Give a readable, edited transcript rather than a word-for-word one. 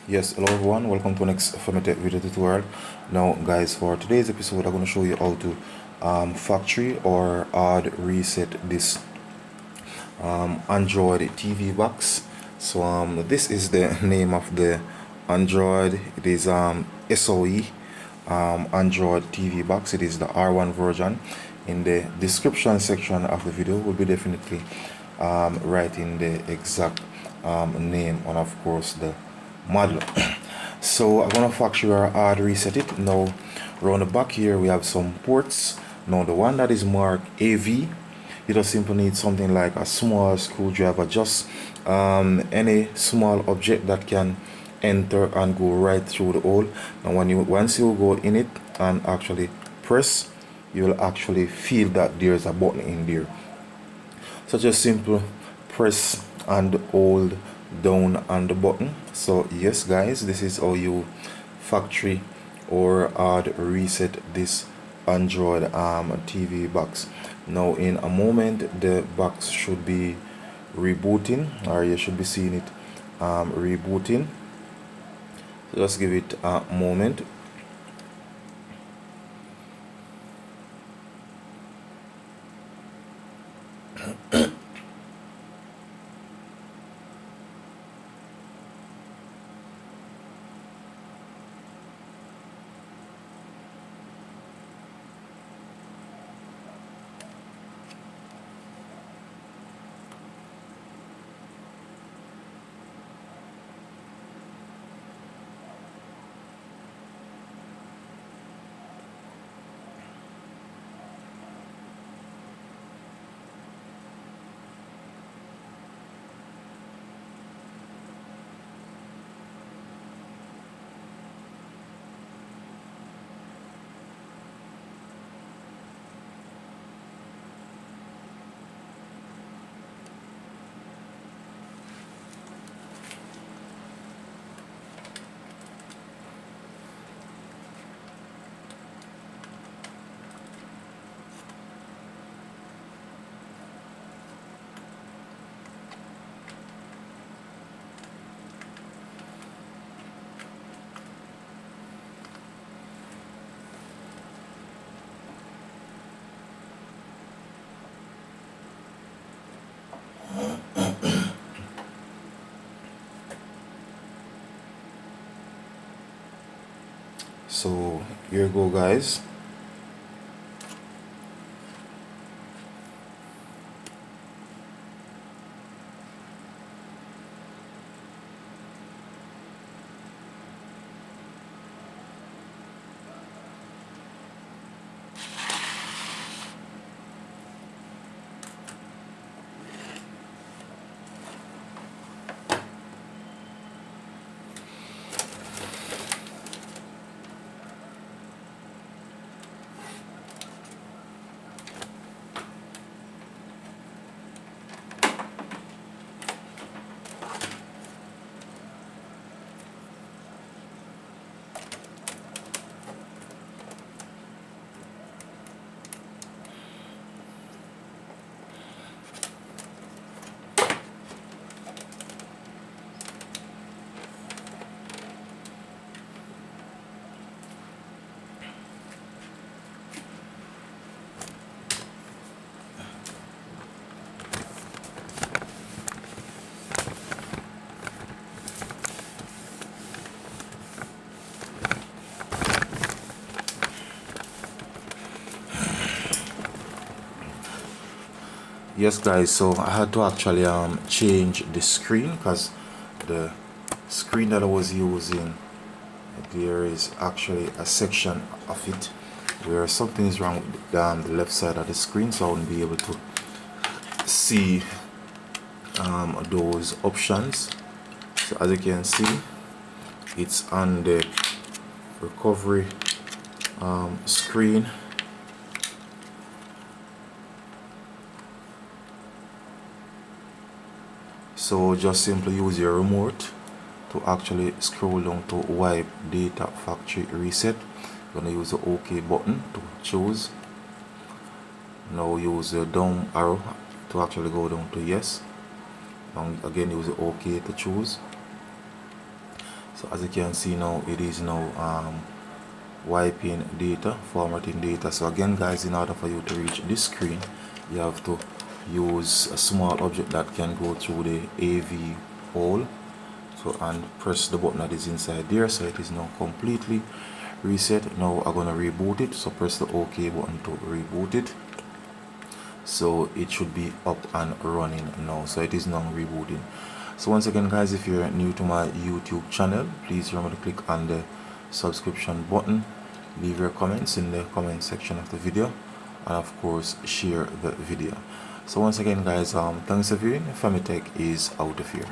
Yes, hello everyone, welcome to next formatted video tutorial. Now guys, for today's episode I'm going to show you how to factory or hard reset this Android TV box. So this is the name of the Android. It is ESHOWEE Android TV box. It is the R1 version. In the description section of the video will be definitely writing the exact name and of course the model. So I'm gonna factory or hard reset it. Now around the back here we have some ports. Now the one that is marked AV, you just simply need something like a small screwdriver, just any small object that can enter and go right through the hole. And once you go in it and actually press, you will actually feel that there's a button in there. So just simple press and hold down on the button. So yes guys, this is how you factory or hard reset this Android TV box. Now in a moment the box should be rebooting, or you should be seeing it rebooting. So just give it a moment. So here you go guys. Yes guys, so I had to actually change the screen because the screen that I was using, there is actually a section of it where something is wrong with the left side of the screen, so I wouldn't be able to see those options. So as you can see, it's on the recovery screen. So just simply use your remote to actually scroll down to wipe data factory reset. You're gonna use the OK button to choose. Now use the down arrow to actually go down to yes. And again use the OK to choose. So as you can see now, it is now wiping data, formatting data. So again guys, in order for you to reach this screen, you have to use a small object that can go through the AV hole, so and press the button that is inside there. So it is now completely reset. Now I'm gonna reboot it, so press the OK button to reboot it. So it should be up and running now. So it is now rebooting. So once again guys, if you're new to my YouTube channel, please remember to click on the subscription button, leave your comments in the comment section of the video, and of course share the video. So once again guys, thanks for viewing. Famitech is out of here.